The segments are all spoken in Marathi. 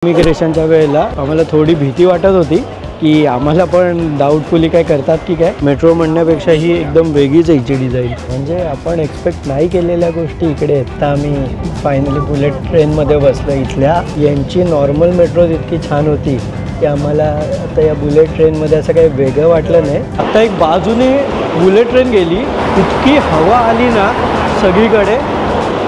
इमिग्रेशनच्या वेळेला आम्हाला थोडी भीती वाटत होती की आम्हाला पण डाऊटफुली काय करतात की काय. मेट्रो म्हणण्यापेक्षा ही एकदम वेगळीच यायची डिझाईन, म्हणजे आपण एक्सपेक्ट नाही केलेल्या गोष्टी इकडे आहेत. तर आम्ही फायनली बुलेट ट्रेनमध्ये बसलो. इथल्या यांची नॉर्मल मेट्रो इतकी छान होती की आम्हाला आता या बुलेट ट्रेनमध्ये असं काही वेगळं वाटलं नाही. आता एक बाजूने बुलेट ट्रेन गेली, इतकी हवा आली ना सगळीकडे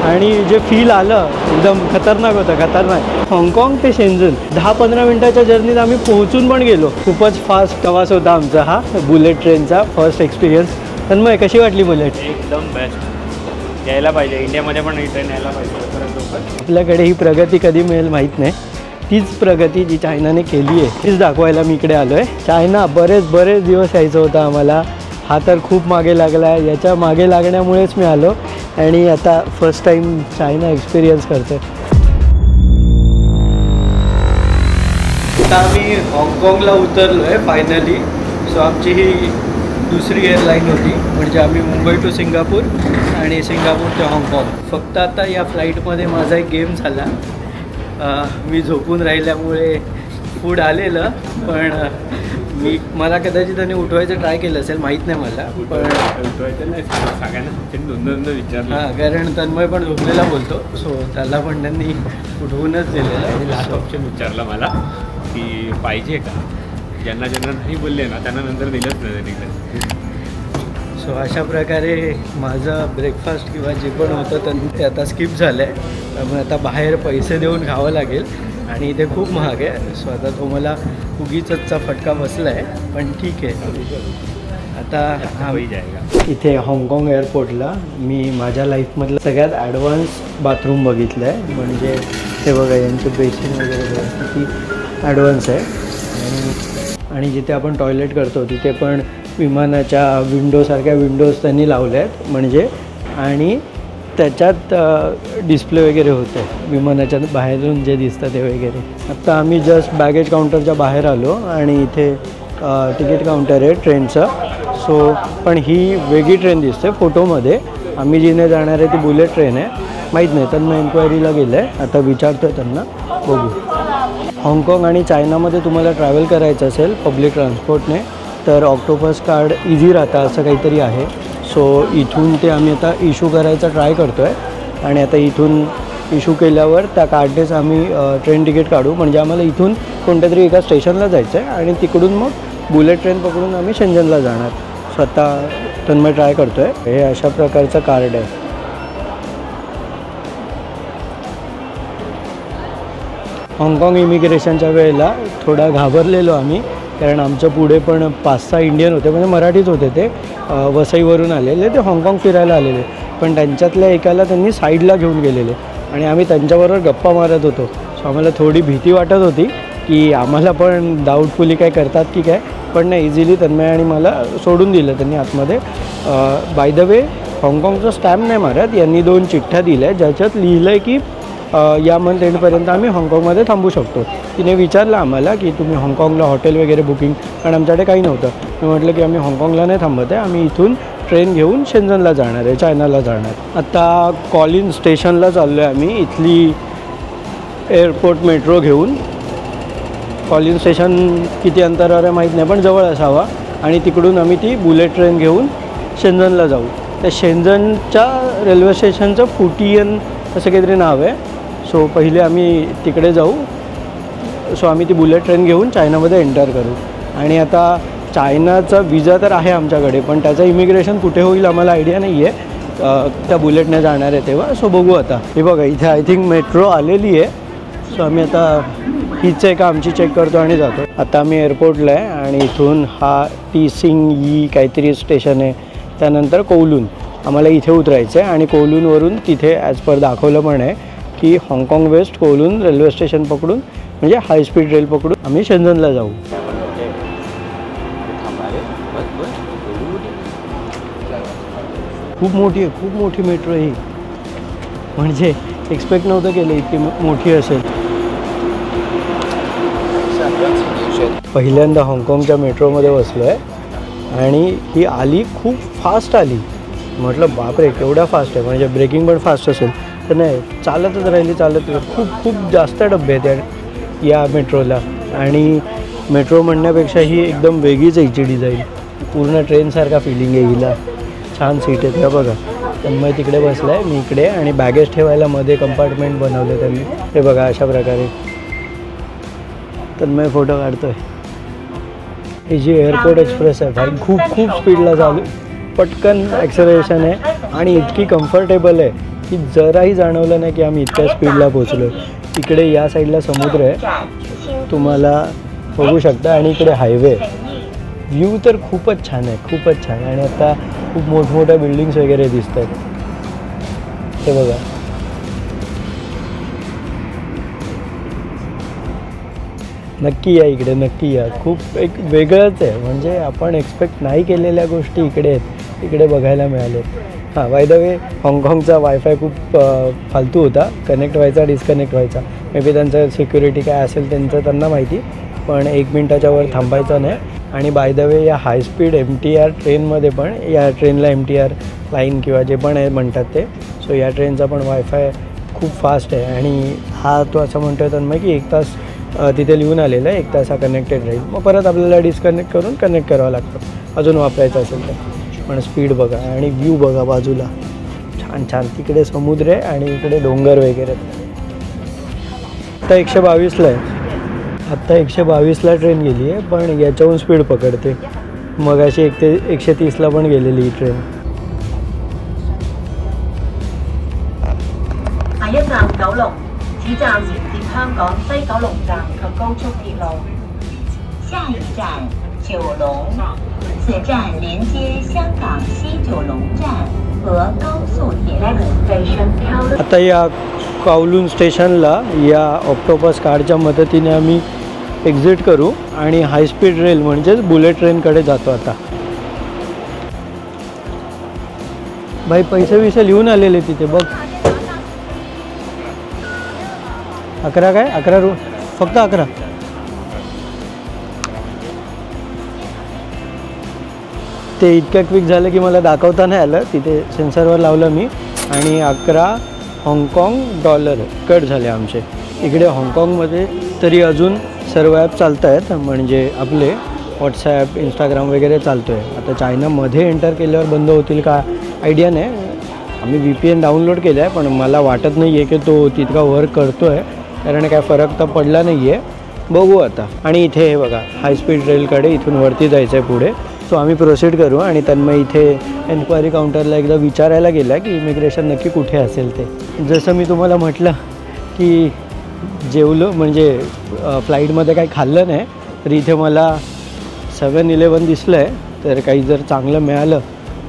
आणि जे फील आलं एकदम खतरनाक होतं, खतरनाक. हाँगकाँग ते शेंजन 10-15 मिनटाच्या जर्नीत आम्ही पोहोचून पण गेलो. खूपच फास्ट प्रवास होता आमचा हा बुलेट ट्रेनचा फर्स्ट एक्सपिरियन्स. तन्मय, कशी वाटली बुलेट? एकदम बेस्ट. यायला पाहिजे, इंडियामध्ये पण ही ट्रेन यायला पाहिजे. आपल्याकडे ही प्रगती कधी मिळेल माहीत नाही. तीच प्रगती जी चायनाने केली आहे तीच दाखवायला मी इकडे आलो आहे. चायना बरेच दिवस यायचं होतं आम्हाला. हा तर खूप मागे लागला आहे. याच्या मागे लागण्यामुळेच मी आलो आणि आता फर्स्ट टाईम चायना एक्सपिरियन्स करतो. आता आम्ही हाँगकाँगला उतरलो आहे फायनली. सो आमची ही दुसरी एअरलाईन होती, म्हणजे आम्ही मुंबई टू सिंगापूर आणि सिंगापूर ते हाँगकाँग. फक्त आता या फ्लाईटमध्ये माझा एक गेम झाला. मी झोपून राहिल्यामुळे फूड आलेलं, पण मला कदाचित त्यांनी उठवायचं ट्राय केलं असेल, माहीत नाही मला. पण उठवायचं नाही, सगळ्यांना दोन विचारलं. हां, कारण तन्मय पण झोपलेला बोलतो, सो त्याला पण त्यांनी उठवूनच दिलेलं. आणि लास्ट ऑप्शन विचारलं मला की पाहिजे का. ज्यांना नाही बोलले ना त्यांना नंतर दिलंच नाही त्यांनी. सो अशा प्रकारे माझं ब्रेकफास्ट किंवा जे पण होतं ते आता स्किप झालं आहे. त्यामुळे आता बाहेर पैसे देऊन खावं लागेल आणि इथे खूप महाग आहे. सो आता तो मला उगीचचा फटका बसला आहे, पण ठीक आहे. आता होई जाएगा. इथे हाँगकाँग एअरपोर्टला मी माझ्या लाईफमधलं सगळ्यात ॲडव्हान्स बाथरूम बघितलं आहे. म्हणजे ते बघा, यांचे बेसिन वगैरे बघा किती ॲडव्हान्स आहे. आणि जिथे आपण टॉयलेट करतो तिथे पण विमानाच्या विंडोसारख्या विंडोज त्यांनी लावल्या आहेत, म्हणजे आणि त्याच्यात डिस्प्ले वगैरे होते विमानाच्या बाहेरून जे दिसतं ते वगैरे. आत्ता आम्ही जस्ट बॅगेज काउंटरच्या बाहेर आलो आणि इथे तिकीट काउंटर आहे ट्रेनचं. सो पण ही वेगळी ट्रेन दिसते फोटोमध्ये. आम्ही जिने जाणार आहे ती बुलेट ट्रेन आहे. माहीत नाही, त्यांना एन्क्वायरीला गेलं आहे. आता विचारतो आहे त्यांना, बघू. हाँगकाँग आणि चायनामध्ये तुम्हाला ट्रॅव्हल करायचं असेल पब्लिक ट्रान्सपोर्टने तर ऑक्टोपस कार्ड इझी राहतं असं काहीतरी आहे. सो इथून ते आम्ही आता इश्यू करायचा ट्राय करतो आहे आणि आता इथून इश्यू केल्यावर त्या कार्डनेच आम्ही ट्रेन तिकीट काढू. म्हणजे आम्हाला इथून कोणत्या तरी एका स्टेशनला जायचं आहे आणि तिकडून मग बुलेट ट्रेन पकडून आम्ही शेंजनला जाणार. सो आता तन्मय ट्राय करतो आहे. हे अशा प्रकारचं कार्ड आहे. हाँगकाँग इमिग्रेशनच्या वेळेला थोडा घाबरलेलो आम्ही, कारण आमच्या पुढे पण 5-6 इंडियन होते, म्हणजे मराठीच होते. ते वसईवरून आलेले, ते हाँगकाँग फिरायला आलेले. पण त्यांच्यातल्या एकाला त्यांनी साईडला घेऊन गेलेले आणि आम्ही त्यांच्याबरोबर गप्पा मारत होतो. सो आम्हाला थोडी भीती वाटत होती की आम्हाला पण डाऊटफुली काय करतात की काय. पण नाही, इझिली तन्मय आणि मला सोडून दिलं त्यांनी आतमध्ये. बाय द वे, हाँगकाँगचा स्टॅम्प नाही मारत, यांनी 2 चिठ्ठ्या दिल्या आहेत ज्याच्यात लिहिलं आहे की या मंथ एंडपर्यंत आम्ही हाँगकाँगमध्ये थांबू शकतो. तिने विचारलं आम्हाला की तुम्ही हाँगकाँगला हॉटेल वगैरे बुकिंग, कारण आमच्याकडे काही नव्हतं. मी म्हटलं की आम्ही हाँगकाँगला नाही थांबत आहे, आम्ही इथून ट्रेन घेऊन शेंजनला जाणार आहे, चायनाला जाणार. आता कॉलिन स्टेशनला चाललो आहे आम्ही, इथली एअरपोर्ट मेट्रो घेऊन. कॉलिन स्टेशन किती अंतरावर आहे माहीत नाही, पण जवळ असावा. आणि तिकडून आम्ही ती बुलेट ट्रेन घेऊन शेंजनला जाऊ. त्या शेंजनच्या रेल्वे स्टेशनचं फुटियन असं काहीतरी नाव आहे. सो पहिले आम्ही तिकडे जाऊ. सो आम्ही ती बुलेट ट्रेन घेऊन चायनामध्ये एंटर करू. आणि आता चायनाचा विजा तर आहे आमच्याकडे, पण त्याचं इमिग्रेशन कुठे होईल आम्हाला आयडिया नाही आहे. त्या बुलेटने जाणार आहे तेव्हा. सो बघू आता. हे बघा, इथे आय थिंक मेट्रो आलेली आहे. सो आम्ही आता हीच आहे का आमची चेक करतो आणि जातो. आता आम्ही एअरपोर्टला आहे आणि इथून हा टीसिंग यी काहीतरी स्टेशन आहे. त्यानंतर कोवलून आम्हाला इथे उतरायचं आहे आणि कोवलूनवरून तिथे ॲज पर दाखवलं पण आहे की हाँगकाँग वेस्ट कोवलून रेल्वे स्टेशन पकडून, म्हणजे हाय स्पीड रेल पकडून आम्ही शेंजनला जाऊ. खूप मोठी आहे, खूप मोठी मेट्रो ही. म्हणजे एक्सपेक्ट नव्हतं केलं इतकी मोठी असेल. पहिल्यांदा हाँगकाँगच्या मेट्रोमध्ये बसलो आहे आणि ही आली, खूप फास्ट आली. म्हटलं बापरे केवढा फास्ट आहे, म्हणजे ब्रेकिंग पण फास्ट असेल. तर नाही, चालतच राहिली. खूप खूप जास्त डबे आहेत या मेट्रोला. आणि मेट्रो म्हणण्यापेक्षा ही एकदम वेगळीच याची डिझाईन, पूर्ण ट्रेनसारखा फिलिंग आहे हिला. छान सीट आहेत. बघा तन्मय तिकडे बसला आहे, मी इकडे, आणि बॅगेज ठेवायला मध्ये कंपार्टमेंट बनवले त्यांनी. हे बघा अशा प्रकारे तन्मय फोटो काढतोय. ही जी एअरपोर्ट एक्सप्रेस आहे भाई, खूप खूप स्पीडला चालू, पटकन ॲक्सेलरेशन आहे आणि इतकी कम्फर्टेबल आहे की जराही जाणवलं नाही की आम्ही इतक्या स्पीडला पोचलो. इकडे या साईडला समुद्र आहे, तुम्हाला बघू शकता, आणि इकडे हायवे. व्ह्यू तर खूपच छान आहे, खूपच छान. आणि आता खूप मोठमोठ्या बिल्डिंग्स वगैरे दिसत आहेत. ते बघा नक्की या इकडे, नक्की या. खूप एक वेगळंच आहे, म्हणजे आपण एक्सपेक्ट नाही केलेल्या गोष्टी इकडे आहेत, इकडे बघायला मिळाले. हां, बाय द वे हाँगकाँगचा वायफाय खूप फालतू होता, कनेक्ट व्हायचा डिस्कनेक्ट व्हायचा. मे बी त्यांचं सिक्युरिटी काय असेल त्यांना माहिती, पण 1 मिनिटाच्या वर थांबायचं नाही. आणि बाय द वे या हायस्पीड MTR ट्रेनमध्ये पण, या ट्रेनला MTR लाईन किंवा जे पण आहे म्हणतात ते, सो या ट्रेनचा पण वायफाय खूप फास्ट आहे. आणि हा तो असं म्हणतो आहे तन्मय की 1 तास तिथे लिहून आलेलं आहे, 1 तास हा कनेक्टेड राहील. मग परत आपल्याला डिस्कनेक्ट करून कनेक्ट करावं लागतं अजून वापरायचं असेल तर. पण स्पीड बघा आणि व्ह्यू बघा बाजूला, छान छान. तिकडे समुद्र आहे आणि इकडे डोंगर वगैरे. आता 122ला आहे, आत्ता 122ला ट्रेन गेली आहे, पण याच्याहून स्पीड पकडते. मग अशी 130ला पण गेलेली ही ट्रेन. आता या कावलून स्टेशनला या ऑक्टोपस कार्डच्या मदतीने आम्ही एक्झिट करू आणि हायस्पीड रेल म्हणजेच बुलेट ट्रेनकडे जातो. आता भाई पैसे लिहून आलेले तिथे बघ. 11 काय 11 फक्त 11. ते इतक्या क्विक झालं की मला दाखवता नाही आलं, तिथे सेन्सरवर लावलं मी, आणि 11 हाँगकाँग डॉलर कट झाले आमचे. इकडे हाँगकाँगमध्ये तरी अजून सर्व ॲप चालत आहेत, म्हणजे आपले व्हॉट्सॲप इंस्टाग्राम वगैरे चालतो आहे. आता चायनामध्ये एंटर केल्यावर बंद होतील का आयडिया नाही. आम्ही VPN डाउनलोड केलं आहे, पण मला वाटत नाही आहे की तो तितका वर्क करतो आहे, कारण काय फरक तर पडला नाही आहे. बघू आता. आणि इथे हे बघा हायस्पीड रेलकडे इथून वरती जायचं आहे पुढे. सो आम्ही प्रोसीड करू. आणि तन्मय इथे एन्क्वायरी काउंटरला एकदा विचारायला गेला की इमिग्रेशन नक्की कुठे असेल ते. जसं मी तुम्हाला म्हटलं की जेवलो म्हणजे फ्लाईटमध्ये काही खाल्लं नाही, तर इथे मला 7-11 दिसलं आहे, तर काही जर चांगलं मिळालं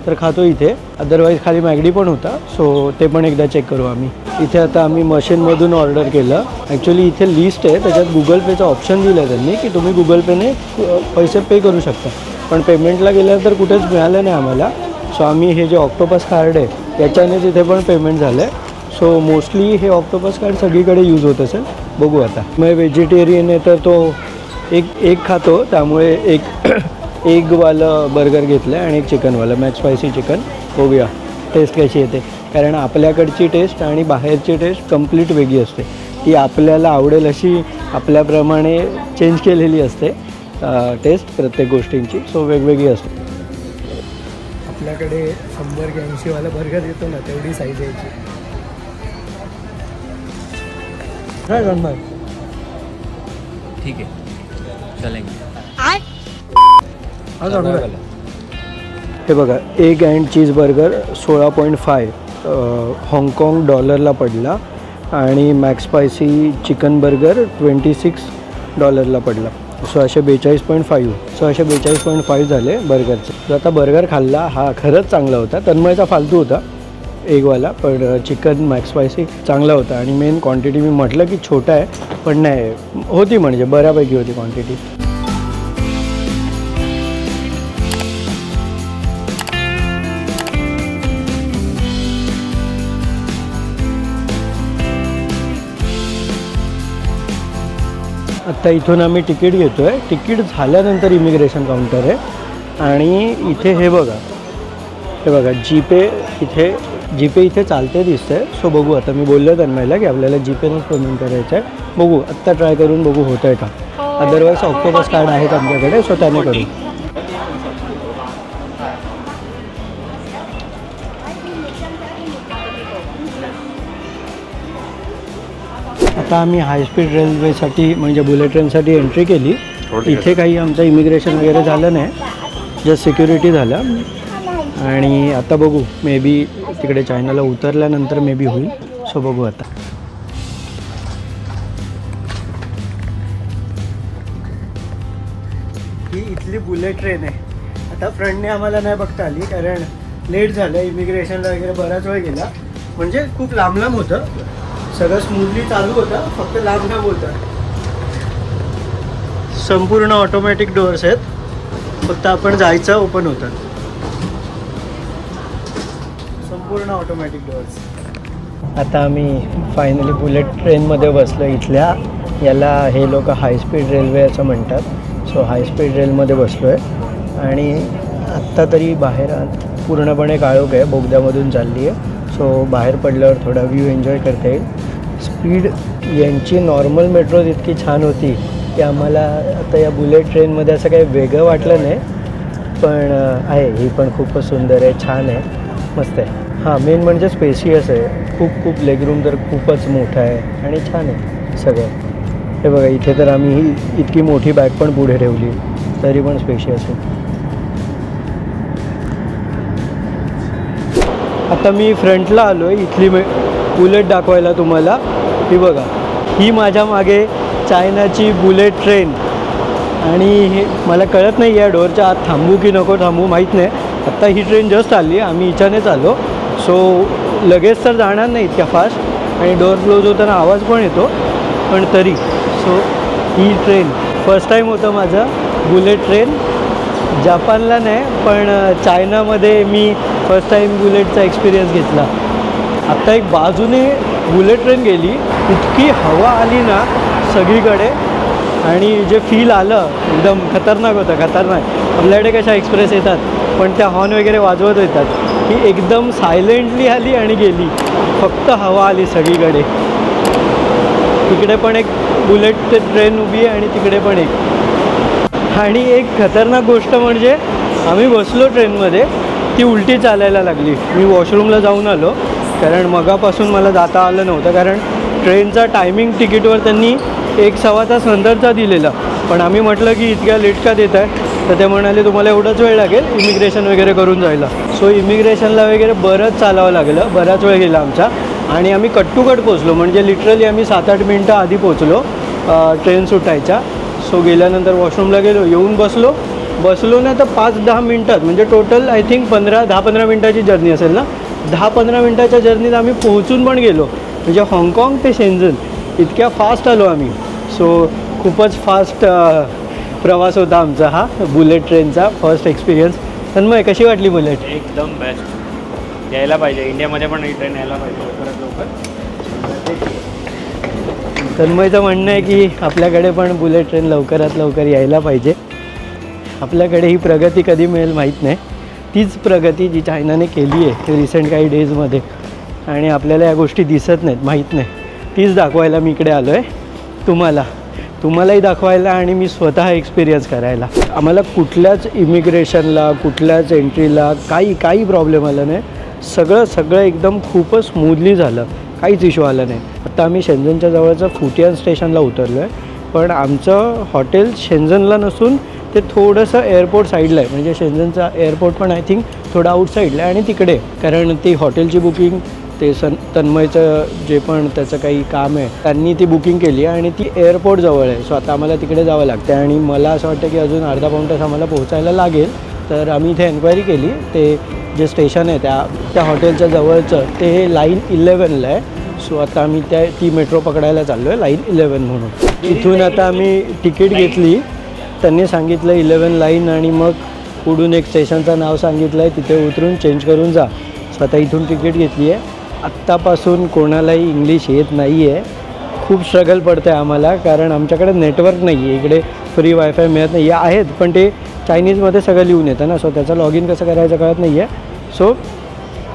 तर खातो इथे. अदरवाईज खाली मॅगडी पण होता, सो ते पण एकदा चेक करू आम्ही. इथे आता आम्ही मशीनमधून ऑर्डर केलं. ॲक्च्युली इथे लिस्ट आहे, त्याच्यात गुगल पेचं ऑप्शन दिलं आहे त्यांनी की तुम्ही गुगल पेने पैसे पे करू शकता, पण पेमेंटला गेल्यानंतर कुठेच मिळालं नाही आम्हाला. सो आम्ही हे जे ऑक्टोपस कार्ड आहे याच्यानेच इथे पण पेमेंट झालं आहे. सो मोस्टली हे ऑक्टोपस कार्ड सगळीकडे यूज होत असेल. बघू आता. मग व्हेजिटेरियन आहे तर तो एक खातो, त्यामुळे एक एगवालं बर्गर घेतलं आहे आणि एक चिकनवालं मॅक्स स्पायसी चिकन. बघूया टेस्ट कशी येते, कारण आपल्याकडची टेस्ट आणि बाहेरची टेस्ट कंप्लीट वेगळी असते. ती आपल्याला आवडेल अशी आपल्याप्रमाणे चेंज केलेली असते टेस्ट प्रत्येक गोष्टींची, सो वेगवेगळी असते. आपल्याकडे 100-80वाला बर्गर येतो ना, तेवढी साईज यायची. काय करणार? ठीक आहे चलेंगे. हे बघा एग अँड चीज बर्गर 16.5 हाँगकाँग डॉलरला पडला, आणि मॅक्स स्पायसी चिकन बर्गर $26 पडला. 642.5. 642.5 झाले बर्गरचे. तर आता बर्गर खाल्ला, हा खरंच चांगला होता. तन्मयचा फालतू होता एगवाला, पण चिकन मॅक्स स्पायसी चांगला होता. आणि मेन क्वांटिटी मी म्हटलं की छोटा आहे, पण नाही होती, म्हणजे बऱ्यापैकी होती क्वांटिटी. आत्ता इथून आम्ही तिकीट घेतो आहे. तिकीट झाल्यानंतर इमिग्रेशन काउंटर आहे, आणि इथे हे बघा जीपे इथे जीपे इथे चालते दिसतंय. सो बघू आता. मी बोललो तन्मयला की आपल्याला जीपेनेच पेमेंट करायचं आहे. बघू आत्ता ट्राय करून बघू होतं आहे का. अदरवाईज ऑक्टोपस कार्ड आहेत आमच्याकडे, सो त्याने करू. आता आम्ही हायस्पीड रेल्वेसाठी म्हणजे बुलेट ट्रेनसाठी एंट्री केली. इथे काही आमचं इमिग्रेशन वगैरे झालं नाही, जस्ट सिक्युरिटी झालं. आणि आता बघू, मे बी तिकडे चायनाला उतरल्यानंतर मे बी होईल. सो बघू आता. ही इथली बुलेट ट्रेन आहे. आता फ्रंटने आम्हाला नाही बघता आली कारण लेट झालं. इमिग्रेशनला वगैरे बराच वेळ गेला. म्हणजे खूप लांब लांब होतं, सगळं स्मूथली चालू होतं, फक्त लांब लांब होतं. संपूर्ण ऑटोमॅटिक डोअर्स आहेत, फक्त आपण जायचं ओपन होतं. संपूर्ण ऑटोमॅटिक डोअर्स. आता आम्ही फायनली बुलेट ट्रेनमध्ये बसलो. इथल्या याला हे लोक हायस्पीड रेल्वे असं म्हणतात. सो हायस्पीड रेलमध्ये बसलो आहे आणि आत्ता तरी बाहेर पूर्णपणे काळोख आहे, बोगद्यामधून चालली आहे. सो बाहेर पडल्यावर थोडा व्ह्यू एन्जॉय करता येईल. स्पीड यांची नॉर्मल मेट्रोज इतकी छान होती की आम्हाला आता या बुलेट ट्रेनमध्ये असं काही वेगळं वाटलं नाही. पण आहे, ही पण खूपच सुंदर आहे, छान आहे, मस्त आहे. हां, मेन म्हणजे स्पेशियस आहे. खूप लेगरूम तर खूपच मोठा आहे आणि छान आहे सगळं. हे बघा, इथे तर आम्ही ही इतकी मोठी बॅग पण पुढे ठेवली तरी पण स्पेशियस आहे. आता मी फ्रंटला आलो आहे इथली बुलेट दाखवायला तुम्हाला. ही बघा, ही माझ्या मागे चायनाची बुलेट ट्रेन. आणि हे मला कळत नाही या डोअरच्या आत थांबू की नको थांबू, माहीत नाही. आत्ता ही ट्रेन जस्ट आली, आम्ही हिच्यानेच आलो. सो लगेच तर जाणार नाही इतक्या फास्ट आणि डोअर क्लोज होताना आवाज पण येतो, पण तरी. सो ही ट्रेन फर्स्ट टाईम होतं माझं बुलेट ट्रेन. जपानला नाही पण चायनामध्ये मी फर्स्ट टाईम बुलेटचा एक्सपिरियन्स घेतला. आत्ता एक बाजूने बुलेट ट्रेन गेली, इतकी हवा आली ना सगळीकडे आणि जे फील आलं एकदम खतरनाक होतं, खतरनाक. आपल्याकडे कशा एक्सप्रेस येतात पण त्या हॉर्न वगैरे वाजवत येतात, ही एकदम सायलेंटली आली आणि गेली. फक्त हवा आली सगळीकडे. तिकडे पण एक बुलेट ट्रेन उभी आहे आणि तिकडे पण एक. आणि एक खतरनाक गोष्ट म्हणजे आम्ही बसलो ट्रेनमध्ये, ती उलटी चालायला लागली. मी वॉशरूमला जाऊन आलो कारण मगापासून मला जाता आलं नव्हतं, कारण ट्रेनचा टायमिंग तिकीटवर त्यांनी 1-1.25 तास नंतरचा दिलेला. पण आम्ही म्हटलं की इतक्या लेट का देत आहे, तर ते म्हणाले तुम्हाला एवढाच वेळ लागेल इमिग्रेशन वगैरे करून जायला. सो इमिग्रेशनला वगैरे बरंच चालावं लागलं, बराच वेळ गेला आमचा. आणि आम्ही कट टू कट पोचलो, म्हणजे लिटरली आम्ही 7-8 मिनटं आधी पोचलो ट्रेन सुटायच्या. सो गेल्यानंतर वॉशरूमला गेलो, येऊन बसलो ना तर 5-10 मिनटात, म्हणजे टोटल आय थिंक 10-15 मिनटाची जर्नी असेल ना. 10-15 मिनटाच्या जर्नीत आम्ही पोहोचून पण गेलो. म्हणजे हाँगकाँग ते शेंझन इतक्या फास्ट आलो आम्ही. सो खूपच फास्ट प्रवास होता आमचा हा बुलेट ट्रेनचा फर्स्ट एक्सपिरियन्स. तन्मय, कशी वाटली बुलेट? एकदम बेस्ट. यायला पाहिजे इंडियामध्ये पण ही ट्रेन यायला पाहिजे लवकरात लवकर. तन्मयचं म्हणणं आहे की आपल्याकडे पण बुलेट ट्रेन लवकरात लवकर यायला पाहिजे. आपल्याकडे ही प्रगती कधी मिळेल माहीत नाही. तीच प्रगती जी चायनाने केली आहे रिसेंट काही डेजमध्ये, आणि आपल्याला या गोष्टी दिसत नाहीत, माहीत नाही. तीच दाखवायला मी इकडे आलो आहे तुम्हालाही दाखवायला आणि मी स्वतः एक्सपिरियन्स करायला. आम्हाला कुठल्याच इमिग्रेशनला, कुठल्याच एंट्रीला काही प्रॉब्लेम आला नाही. सगळं एकदम खूपच स्मूथली झालं, काहीच इश्यू आला नाही. आता आम्ही शेंझनच्या जवळचं फुटियान स्टेशनला उतरलो आहे, पण आमचं हॉटेल शेंझनला नसून ते थोडंसं एअरपोर्ट साईडला आहे. म्हणजे शेंझनचा एअरपोर्ट पण आय थिंक थोडं आउटसाईडला आहे आणि तिकडे, कारण ती हॉटेलची बुकिंग ते तन्मयचं जे पण त्याचं काही काम आहे त्यांनी ती बुकिंग केली आणि ती एअरपोर्टजवळ आहे. सो आता आम्हाला तिकडे जावं लागतं आणि मला असं वाटतं की अजून अर्धा-पाऊण तास आम्हाला पोहोचायला लागेल. तर आम्ही इथे एन्क्वायरी केली, ते जे स्टेशन आहे त्या हॉटेलच्या जवळचं ते लाईन 11ला आहे. सो आता आम्ही ती मेट्रो पकडायला चाललो आहे, लाईन 11 म्हणून. इथून आता आम्ही तिकीट घेतली, त्यांनी सांगितलं 11 लाईन आणि मग पुढून एक स्टेशनचं नाव सांगितलं आहे, तिथे उतरून चेंज करून जा. सो आता इथून तिकीट घेतली आहे. आत्तापासून कोणालाही इंग्लिश येत नाही आहे, खूप स्ट्रगल पडतं आहे आम्हाला, कारण आमच्याकडे नेटवर्क नाही आहे इकडे, फ्री वायफाय मिळत नाही आहे. आहेत पण ते चायनीजमध्ये सगळं लिहून येतं ना, सो त्याचं लॉग इन कसं करायचं कळत नाही आहे. सो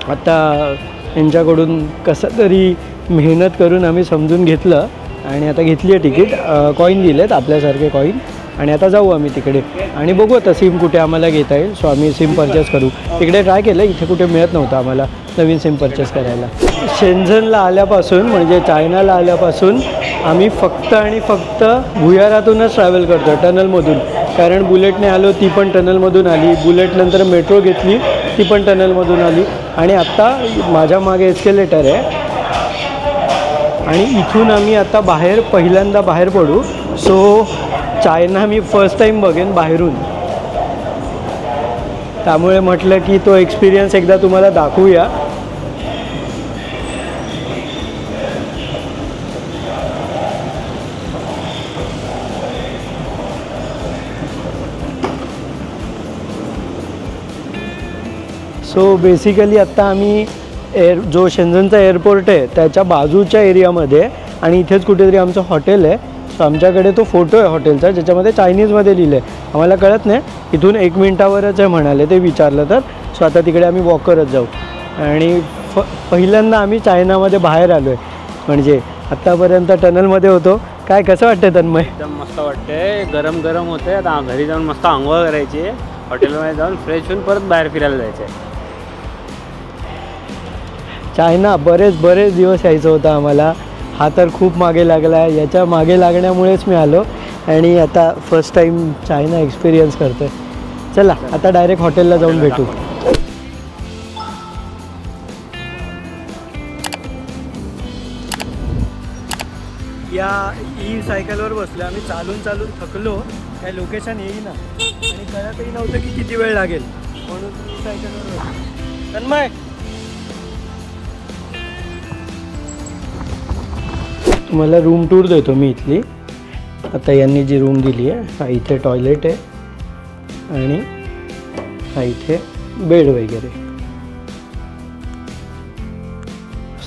आता यांच्याकडून कसं तरी मेहनत करून आम्ही समजून घेतलं आणि आता घेतली आहे तिकीट. कॉईन दिलेत आपल्यासारखे कॉईन आणि आता जाऊ आम्ही तिकडे आणि बघू आता सिम कुठे आम्हाला घेता येईल. सो आम्ही सिम परचेस करू. तिकडे ट्राय केलं, इथे कुठे मिळत नव्हतं आम्हाला नवीन सिम परचेस करायला. शेंझनला आल्यापासून म्हणजे चायनाला आल्यापासून आम्ही फक्त आणि फक्त भुयारातूनच ट्रॅव्हल करतो, टनलमधून. कारण बुलेटने आलो, ती पण टनलमधून आली. बुलेटनंतर मेट्रो घेतली, ती पण टनलमधून आली. आणि आत्ता माझ्या मागे एस्केलेटर आहे आणि इथून आम्ही आता पहिल्यांदा बाहेर पडू. सो चायना मी फर्स्ट टाईम बघेन बाहेरून, त्यामुळे म्हटलं की तो एक्सपिरियन्स एकदा तुम्हाला दाखवूया. सो बेसिकली आत्ता आम्ही जो शेंझनचा एअरपोर्ट आहे त्याच्या बाजूच्या एरियामध्ये आणि इथेच कुठेतरी आमचं हॉटेल आहे. सो आमच्याकडे तो फोटो आहे हॉटेलचा ज्याच्यामध्ये चायनीजमध्ये लिहिलं आहे. आम्हाला कळत नाही, इथून 1 मिनिटावरच आहे म्हणाले ते विचारलं तर. सो आता तिकडे आम्ही वॉक करत जाऊ. आणि पहिल्यांदा आम्ही चायनामध्ये बाहेर आलो आहे, म्हणजे आत्तापर्यंत टनलमध्ये होतो. काय कसं वाटतं तन्मय? एकदम मस्त वाटते, गरम गरम होते. आता घरी जाऊन मस्त आंघोळ करायची, हॉटेलमध्ये जाऊन फ्रेश होऊन परत बाहेर फिरायला जायचं आहे. चायना बरेच दिवस यायचं होतं आम्हाला. हा तर खूप मागे लागला आहे. याच्या मागे लागण्यामुळेच मी आलो आणि आता फर्स्ट टाईम चायना एक्सपिरियन्स करतो आहे. चला आता डायरेक्ट हॉटेलला जाऊन भेटू. या ई सायकलवर बसलो आम्ही. चालून थकलो, काय लोकेशन येईना आणि कळतही नव्हतं की किती वेळ लागेल, म्हणून ई सायकलवर बसलो. तन्मय, तुम्हाला रूम टूर देतो मी इथली. आता यांनी जी रूम दिली आहे, हा इथे टॉयलेट आहे आणि हा इथे बेड वगैरे.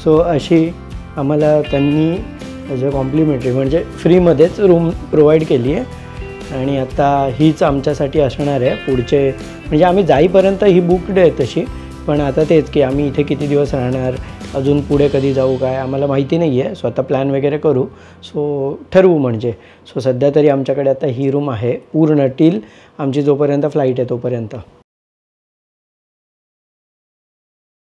सो अशी आम्हाला त्यांनी ॲज अ कॉम्प्लिमेंटरी म्हणजे फ्रीमध्येच रूम प्रोव्हाइड केली आहे. आणि आता हीच आमच्यासाठी असणार आहे पुढचे, म्हणजे आम्ही जाईपर्यंत ही बुकड आहे तशी. पण आता तेच की आम्ही इथे किती दिवस राहणार, अजून पुढे कधी जाऊ काय आम्हाला माहिती नाही आहे. सो आता प्लॅन वगैरे करू, सो ठरवू म्हणजे. सो सध्या तरी आमच्याकडे आता ही रूम आहे पूर्ण टील आमची जोपर्यंत फ्लाईट आहे तोपर्यंत.